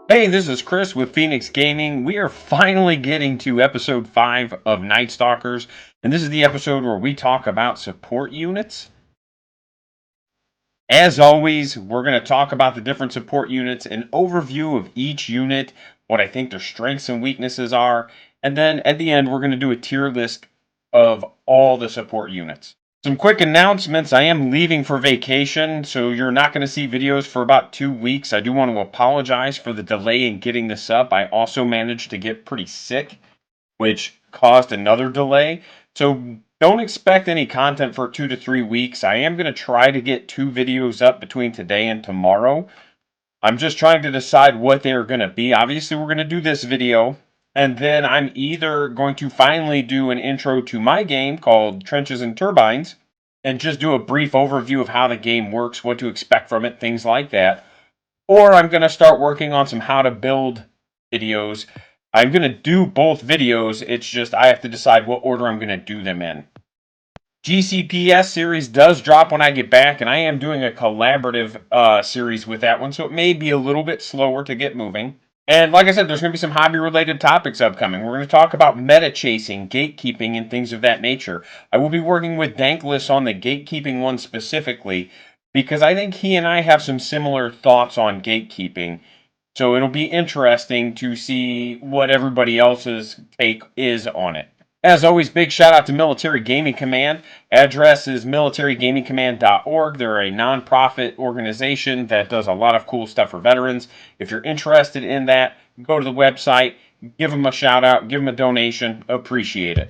Hey, this is Chris with Phoenix Gaming. We are finally getting to episode 5 of Nightstalkers, and this is the episode where we talk about support units. As always, we're going to talk about the different support units, an overview of each unit, what I think their strengths and weaknesses are, and then at the end, we're going to do a tier list of all the support units. Some quick announcements. I am leaving for vacation, so you're not going to see videos for about 2 weeks. I do want to apologize for the delay in getting this up. I also managed to get pretty sick, which caused another delay. So don't expect any content for 2 to 3 weeks. I am going to try to get 2 videos up between today and tomorrow. I'm just trying to decide what they're going to be. Obviously, we're going to do this video. And then I'm either going to finally do an intro to my game called Trenches and Turbines and just do a brief overview of how the game works, what to expect from it, things like that. Or I'm going to start working on some how to build videos. I'm going to do both videos. It's just I have to decide what order I'm going to do them in. GCPS series does drop when I get back, and I am doing a collaborative series with that one, so it may be a little bit slower to get moving. And like I said, there's going to be some hobby-related topics upcoming. We're going to talk about meta chasing, gatekeeping, and things of that nature. I will be working with Dankless on the gatekeeping one specifically, because I think he and I have some similar thoughts on gatekeeping. So it'll be interesting to see what everybody else's take is on it. As always, big shout out to Military Gaming Command. Address is militarygamingcommand.org. They're a nonprofit organization that does a lot of cool stuff for veterans. If you're interested in that, go to the website, give them a shout out, give them a donation. Appreciate it.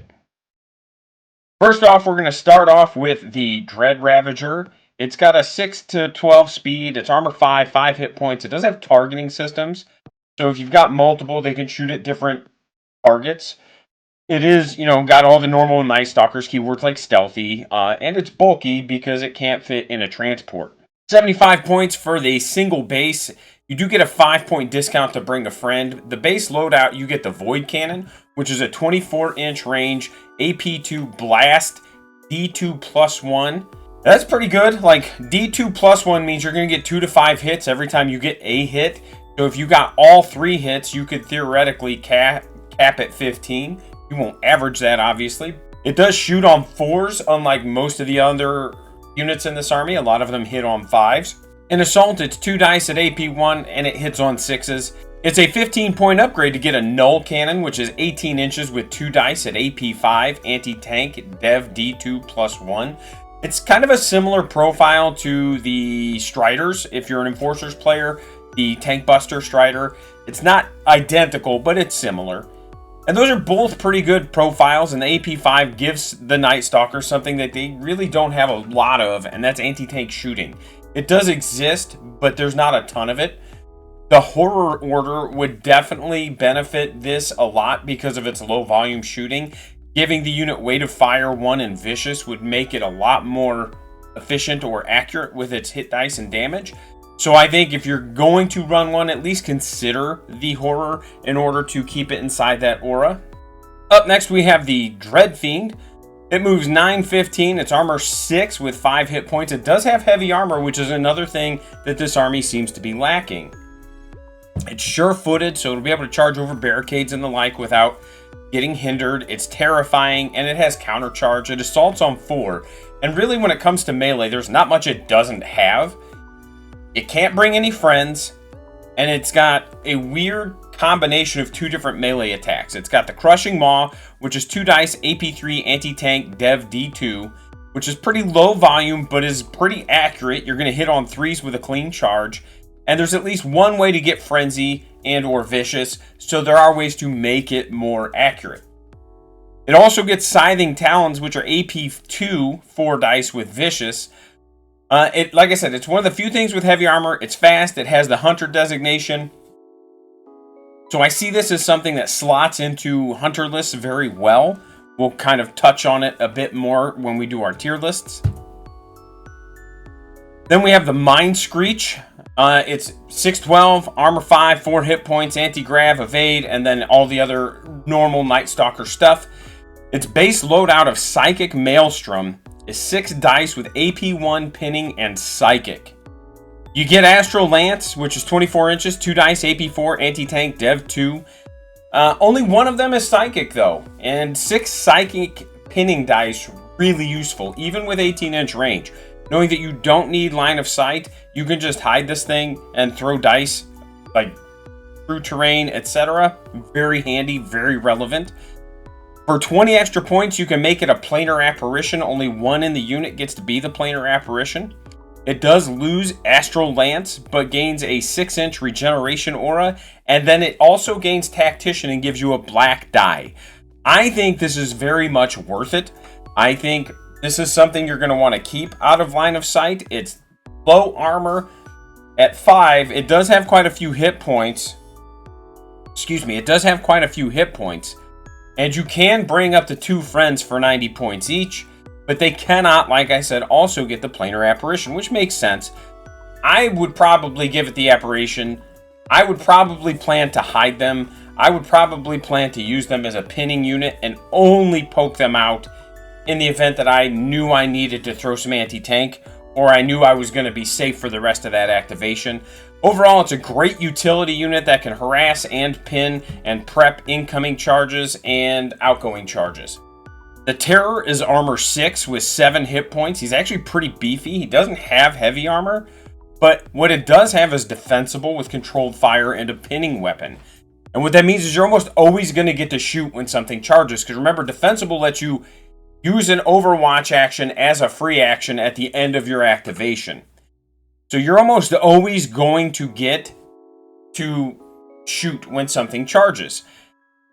First off, we're going to start off with the Dread Ravager. It's got a 6 to 12 speed. It's armor 5, 5 hit points. It does have targeting systems. So if you've got multiple, they can shoot at different targets. It is, got all the normal Nightstalkers keywords like stealthy, and it's bulky because it can't fit in a transport. 75 points for the single base. You do get a 5-point discount to bring a friend. The base loadout, you get the Void Cannon, which is a 24-inch range, AP2 blast, D2 plus 1. That's pretty good. Like, D2 plus 1 means you're going to get 2 to 5 hits every time you get a hit. So if you got all 3 hits, you could theoretically cap at 15. You won't average that, obviously. It does shoot on 4s, unlike most of the other units in this army. A lot of them hit on 5s. In Assault, it's 2 dice at AP1, and it hits on 6s. It's a 15-point upgrade to get a Null Cannon, which is 18 inches with 2 dice at AP5, Anti-Tank, Dev D2 plus 1. It's kind of a similar profile to the Striders, if you're an Enforcers player, the Tank Buster Strider. It's not identical, but it's similar. And those are both pretty good profiles, and the AP5 gives the Nightstalker something that they really don't have a lot of, and that's anti-tank shooting. It does exist, but there's not a ton of it. The Horror Order would definitely benefit this a lot because of its low volume shooting. Giving the unit weight of fire 1 and vicious would make it a lot more efficient or accurate with its hit dice and damage. So I think if you're going to run one, at least consider the Horror in order to keep it inside that aura. Up next, we have the Dreadfiend. It moves 915. It's armor 6 with 5 hit points. It does have heavy armor, which is another thing that this army seems to be lacking. It's sure-footed, so it'll be able to charge over barricades and the like without getting hindered. It's terrifying, and it has countercharge. It assaults on 4. And really, when it comes to melee, there's not much it doesn't have. It can't bring any friends, and it's got a weird combination of 2 different melee attacks. It's got the Crushing Maw, which is 2 dice, AP3, Anti-Tank, Dev D2, which is pretty low volume, but is pretty accurate. You're going to hit on 3s with a clean charge, and there's at least one way to get Frenzy and or Vicious, so there are ways to make it more accurate. It also gets Scything Talons, which are AP2, 4 dice with Vicious. Like I said, it's one of the few things with heavy armor. It's fast. It has the Hunter designation. So I see this as something that slots into Hunter lists very well. We'll kind of touch on it a bit more when we do our tier lists. Then we have the Mind Screech. It's 612, armor 5, 4 hit points, anti-grav, evade, and then all the other normal Nightstalker stuff. Its base loadout of Psychic Maelstrom is 6 dice with AP1, pinning, and psychic. You get Astral Lance, which is 24 inches, 2 dice, AP4, anti-tank, dev 2. Only one of them is psychic though, and 6 psychic pinning dice, really useful, even with 18-inch range. Knowing that you don't need line of sight, you can just hide this thing and throw dice, like through terrain, etc. Very handy, very relevant. For 20 extra points, you can make it a planar apparition. Only one in the unit gets to be the planar apparition. It does lose Astral Lance, but gains a 6-inch regeneration aura, and then it also gains Tactician and gives you a black die. I think this is very much worth it. I think this is something you're going to want to keep out of line of sight. It's low armor. At 5, it does have quite a few hit points. It does have quite a few hit points. And you can bring up to 2 friends for 90 points each. But they cannot, like I said, also get the planar apparition, which makes sense. I would probably give it the apparition. I would probably plan to hide them. I would probably plan to use them as a pinning unit and only poke them out in the event that I knew I needed to throw some anti-tank, or I knew I was going to be safe for the rest of that activation. Overall, it's a great utility unit that can harass and pin and prep incoming charges and outgoing charges. The Terror is armor 6 with 7 hit points. He's actually pretty beefy. He doesn't have heavy armor, but what it does have is defensible with controlled fire and a pinning weapon. And what that means is you're almost always going to get to shoot when something charges, because remember, defensible lets you use an Overwatch action as a free action at the end of your activation. So you're almost always going to get to shoot when something charges.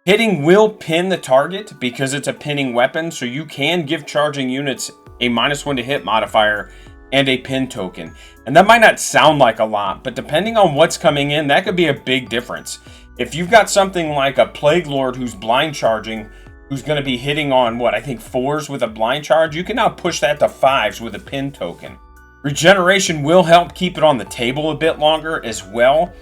Hitting will pin the target because it's a pinning weapon, so you can give charging units a -1 to hit modifier and a pin token. And that might not sound like a lot, but depending on what's coming in, that could be a big difference. If you've got something like a Plague Lord who's blind charging, who's going to be hitting on, I think 4s with a blind charge, you can now push that to 5s with a pin token. Regeneration will help keep it on the table a bit longer as well.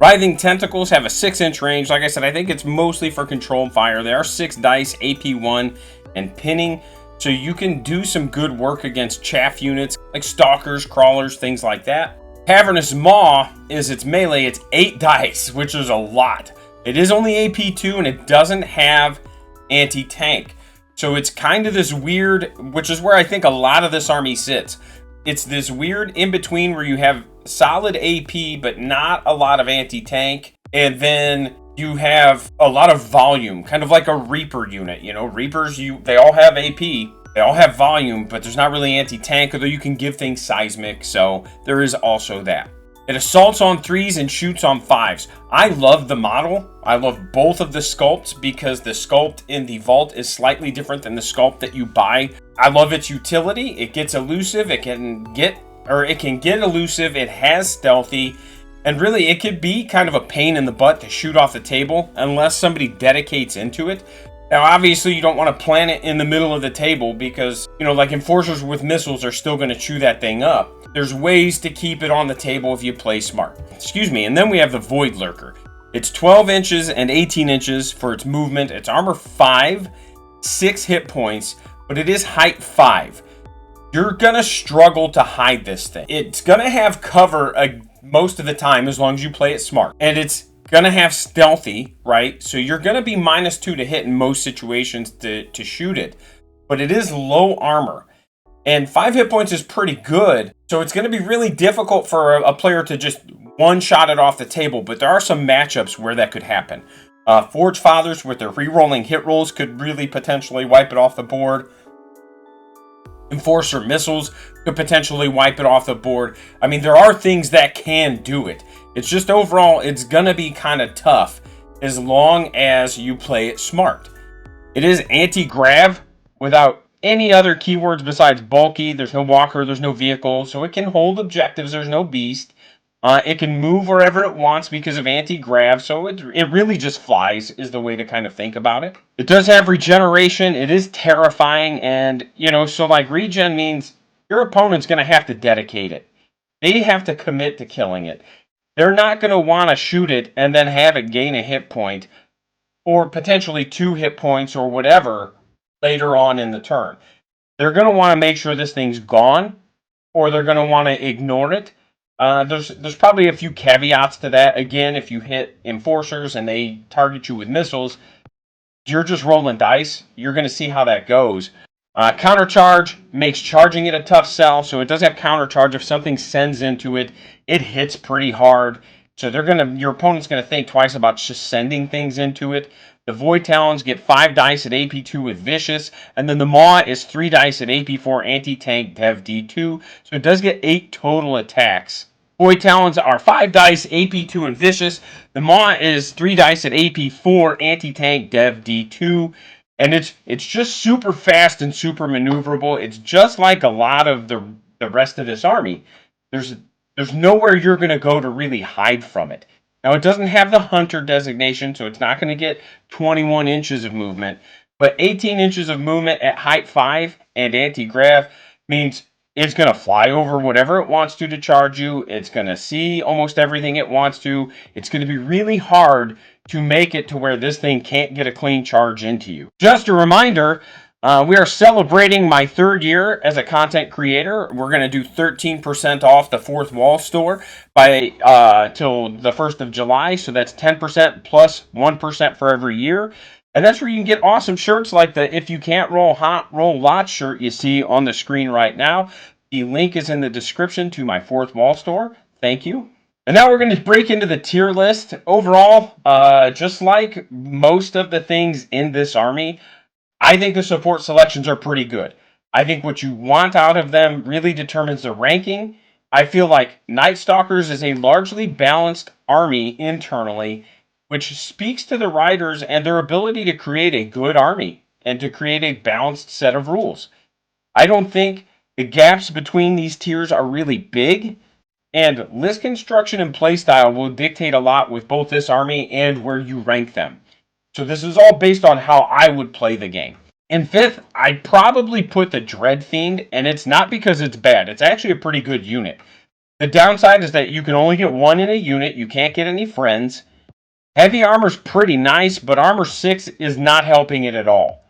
Writhing Tentacles have a 6-inch range. Like I said, I think it's mostly for controlled fire. They are 6 dice, AP1, and pinning. So you can do some good work against chaff units, like Stalkers, Crawlers, things like that. Cavernous Maw is its melee. It's 8 dice, which is a lot. It is only AP2, and it doesn't have anti-tank. So it's kind of this weird, which is where I think a lot of this army sits. It's this weird in-between where you have solid AP, but not a lot of anti-tank. And then you have a lot of volume, kind of like a Reaper unit. You know, Reapers, they all have AP, they all have volume, but there's not really anti-tank, although you can give things seismic, so there is also that. It assaults on 3s and shoots on 5s. I love the model. I love both of the sculpts because the sculpt in the vault is slightly different than the sculpt that you buy. I love its utility. It gets elusive. It can get elusive. It has stealthy. And really, it could be kind of a pain in the butt to shoot off the table unless somebody dedicates into it. Now, obviously, you don't want to plant it in the middle of the table because, like Enforcers with missiles are still going to chew that thing up. There's ways to keep it on the table if you play smart. And then we have the Void Lurker. It's 12 inches and 18 inches for its movement. It's armor 5, 6 hit points, but it is height 5. You're going to struggle to hide this thing. It's going to have cover most of the time as long as you play it smart. And it's going to have stealthy, right? So you're going to be -2 to hit in most situations to shoot it. But it is low armor. And 5 hit points is pretty good. So it's going to be really difficult for a player to just one-shot it off the table. But there are some matchups where that could happen. Forge Fathers with their re-rolling hit rolls could really potentially wipe it off the board. Enforcer missiles could potentially wipe it off the board. I mean, there are things that can do it. It's just overall, it's going to be kind of tough as long as you play it smart. It is anti-grav without any other keywords besides bulky. There's no walker, there's no vehicle, so it can hold objectives. There's no beast. It can move wherever it wants because of anti-grav, so it really just flies is the way to kind of think about it. It does have regeneration. It is terrifying, and, so like regen means your opponent's going to have to dedicate it. They have to commit to killing it. They're not going to want to shoot it and then have it gain a hit point or potentially 2 hit points or whatever later on in the turn. they're going to want to make sure this thing's gone, or they're going to want to ignore it. There's probably a few caveats to that. Again, if you hit enforcers and they target you with missiles, you're just rolling dice. You're going to see how that goes. Countercharge makes charging it a tough sell, so it does have countercharge. If something sends into it, it hits pretty hard. So your opponent's gonna think twice about just sending things into it. The Void Talons get 5 dice at AP2 with Vicious, and then the Maw is 3 dice at AP4 Anti-Tank Dev D2, so it does get 8 total attacks. Void Talons are 5 dice AP2 and Vicious. The Maw is 3 dice at AP4 Anti-Tank Dev D2. And it's just super fast and super maneuverable. It's just like a lot of the rest of this army. There's nowhere you're going to go to really hide from it. Now, it doesn't have the Hunter designation, so it's not going to get 21 inches of movement. But 18 inches of movement at height 5 and anti-grav means it's going to fly over whatever it wants to charge you. It's going to see almost everything it wants to. It's going to be really hard to make it to where this thing can't get a clean charge into you. Just a reminder, we are celebrating my 3rd year as a content creator. We're going to do 13% off the Fourth Wall store by till the 1st of July. So that's 10% plus 1% for every year. And that's where you can get awesome shirts like the If You Can't Roll Hot, Roll Lots shirt you see on the screen right now. The link is in the description to my Fourth Wall store. Thank you. And now we're going to break into the tier list. Overall, just like most of the things in this army, I think the support selections are pretty good. I think what you want out of them really determines the ranking. I feel like Nightstalkers is a largely balanced army internally, which speaks to the writers and their ability to create a good army and to create a balanced set of rules. I don't think the gaps between these tiers are really big, and list construction and playstyle will dictate a lot with both this army and where you rank them. So this is all based on how I would play the game. In 5th, I'd probably put the Dreadfiend, and it's not because it's bad. It's actually a pretty good unit. The downside is that you can only get 1 in a unit. You can't get any friends. Heavy armor's pretty nice, but armor 6 is not helping it at all.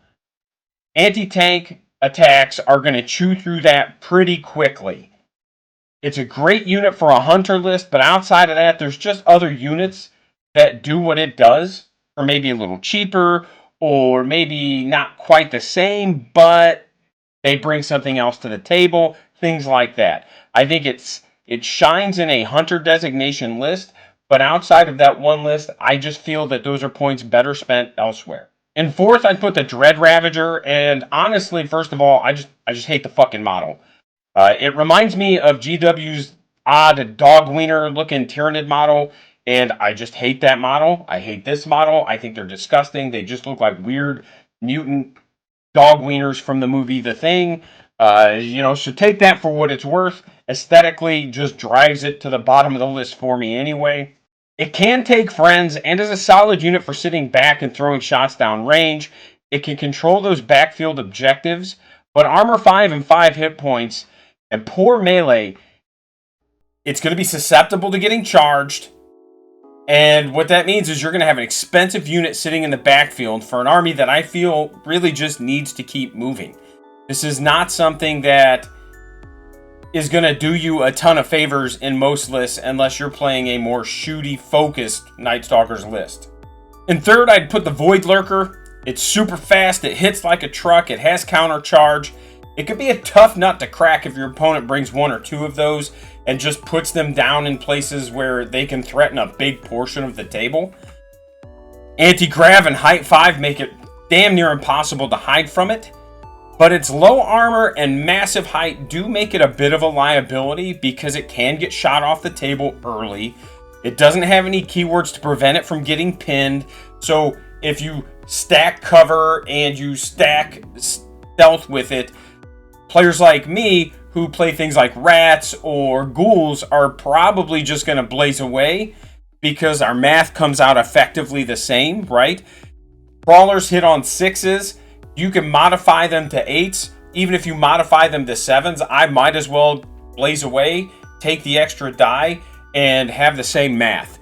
Anti-tank attacks are going to chew through that pretty quickly. It's a great unit for a hunter list, but outside of that, there's just other units that do what it does, or maybe a little cheaper, or maybe not quite the same, but they bring something else to the table, things like that. I think it shines in a hunter designation list, but outside of that one list, I just feel that those are points better spent elsewhere. In 4th, I'd put the Dread Ravager, and honestly, first of all, I just hate the fucking model. It reminds me of GW's odd dog wiener looking Tyranid model, and I just hate that model. I hate this model. I think they're disgusting. They just look like weird mutant dog wieners from the movie The Thing. So take that for what it's worth. Aesthetically, just drives it to the bottom of the list for me anyway. It can take friends and is a solid unit for sitting back and throwing shots down range. It can control those backfield objectives, but armor 5 and 5 hit points and poor melee, it's going to be susceptible to getting charged. And what that means is you're going to have an expensive unit sitting in the backfield for an army that I feel really just needs to keep moving. This is not something that is going to do you a ton of favors in most lists unless you're playing a more shooty focused Nightstalkers list. In 3rd, I'd put the Void Lurker. It's super fast, it hits like a truck, it has counter charge. It could be a tough nut to crack if your opponent brings 1 or 2 of those and just puts them down in places where they can threaten a big portion of the table. Anti-grav and height 5 make it damn near impossible to hide from it. But its low armor and massive height do make it a bit of a liability because it can get shot off the table early. It doesn't have any keywords to prevent it from getting pinned. So if you stack cover and you stack stealth with it, players like me who play things like rats or ghouls are probably just going to blaze away because our math comes out effectively the same, right? Brawlers hit on 6s. You can modify them to 8s. Even if you modify them to 7s, I might as well blaze away, take the extra die, and have the same math.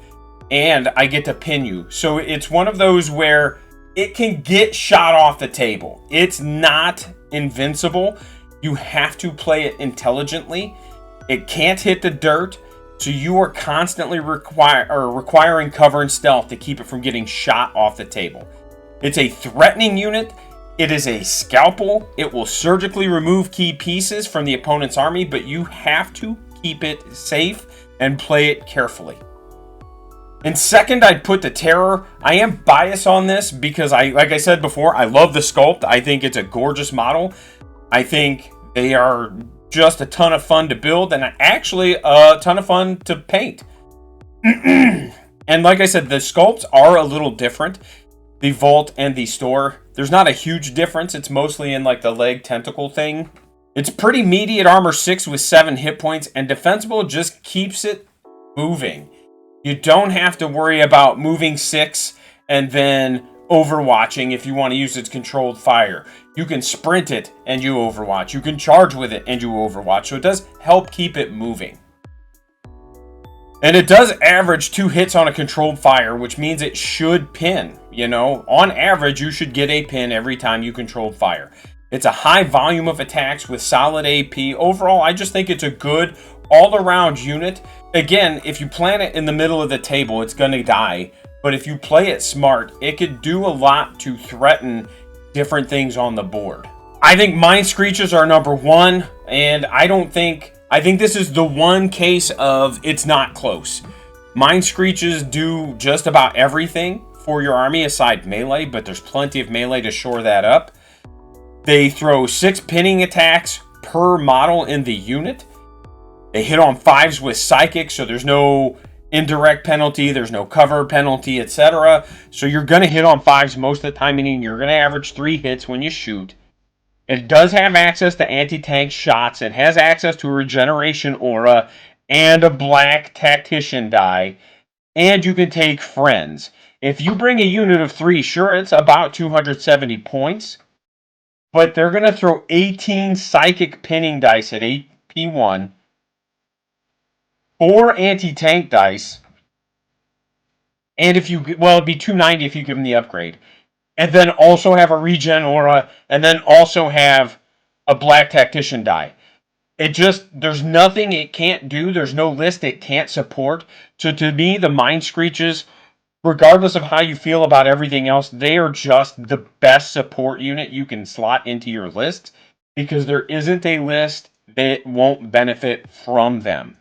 And I get to pin you. So it's one of those where it can get shot off the table. It's not invincible. You have to play it intelligently. It can't hit the dirt, so you are constantly requiring cover and stealth to keep it from getting shot off the table. It's a threatening unit. It is a scalpel. It will surgically remove key pieces from the opponent's army, but you have to keep it safe and play it carefully. And second, I'd put the Terror. I am biased on this because like I said before, I love the sculpt. I think it's a gorgeous model. I think they are just a ton of fun to build and actually a ton of fun to paint. And like I said, the sculpts are a little different. The Vault and the Store, there's not a huge difference. It's mostly in like the leg tentacle thing. It's pretty meaty at armor 6 with 7 hit points, and defensible just keeps it moving. You don't have to worry about moving 6 and then overwatching if you want to use its controlled fire. You can sprint it and you overwatch. You can charge with it and you overwatch. So it does help keep it moving. And it does average 2 hits on a controlled fire, which means it should pin. You know, on average, you should get a pin every time you controlled fire. It's a high volume of attacks with solid AP. Overall, I just think it's a good all-around unit. Again, if you plant it in the middle of the table, it's going to die. But if you play it smart, it could do a lot to threaten different things on the board. I think Mind Screeches are number 1, and I think this is the one case of it's not close. Mind Screeches do just about everything for your army aside melee, but there's plenty of melee to shore that up. They throw 6 pinning attacks per model in the unit. They hit on 5s with Psychic, so there's no indirect penalty, there's no cover penalty, etc. So you're going to hit on 5s most of the time, meaning you're going to average 3 hits when you shoot. It does have access to anti-tank shots. It has access to a regeneration aura and a black tactician die. And you can take friends. If you bring a unit of 3, sure, it's about 270 points. But they're going to throw 18 psychic pinning dice at AP1. 4 anti-tank dice. And it'd be 290 if you give them the upgrade. And then also have a regen aura, and then also have a black tactician die. There's nothing it can't do. There's no list it can't support. So to me, the Mind Screeches, regardless of how you feel about everything else, they are just the best support unit you can slot into your list, because there isn't a list that won't benefit from them.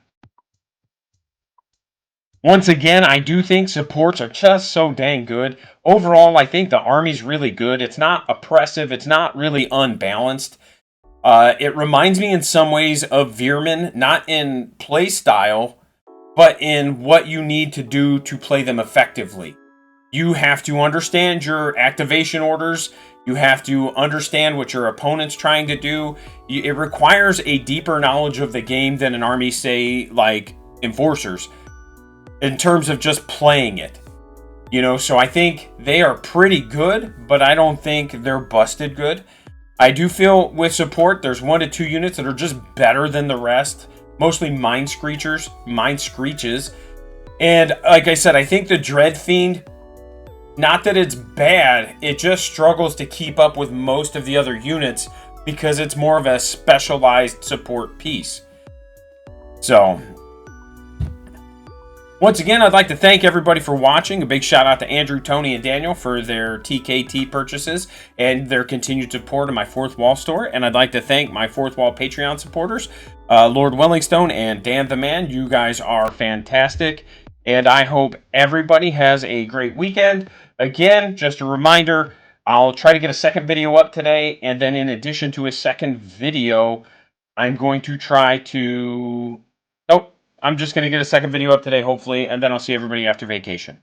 Once again, I do think supports are just so dang good. Overall, I think the army's really good. It's not oppressive. It's not really unbalanced. It reminds me in some ways of Veerman, not in play style, but in what you need to do to play them effectively. You have to understand your activation orders. You have to understand what your opponent's trying to do. It requires a deeper knowledge of the game than an army, say, like Enforcers, in terms of just playing it. You know, so I think they are pretty good, but I don't think they're busted good. I do feel with support, there's 1 to 2 units that are just better than the rest. Mostly Mind Screeches. And like I said, I think the Dreadfiend, not that it's bad, it just struggles to keep up with most of the other units because it's more of a specialized support piece. So once again, I'd like to thank everybody for watching. A big shout out to Andrew, Tony, and Daniel for their TKT purchases and their continued support of my Fourth Wall store. And I'd like to thank my Fourth Wall Patreon supporters, Lord Wellingstone and Dan the Man. You guys are fantastic. And I hope everybody has a great weekend. Again, just a reminder, I'll try to get a second video up today. And then in addition to a second video, I'm going to try to... I'm just going to get a second video up today, hopefully, and then I'll see everybody after vacation.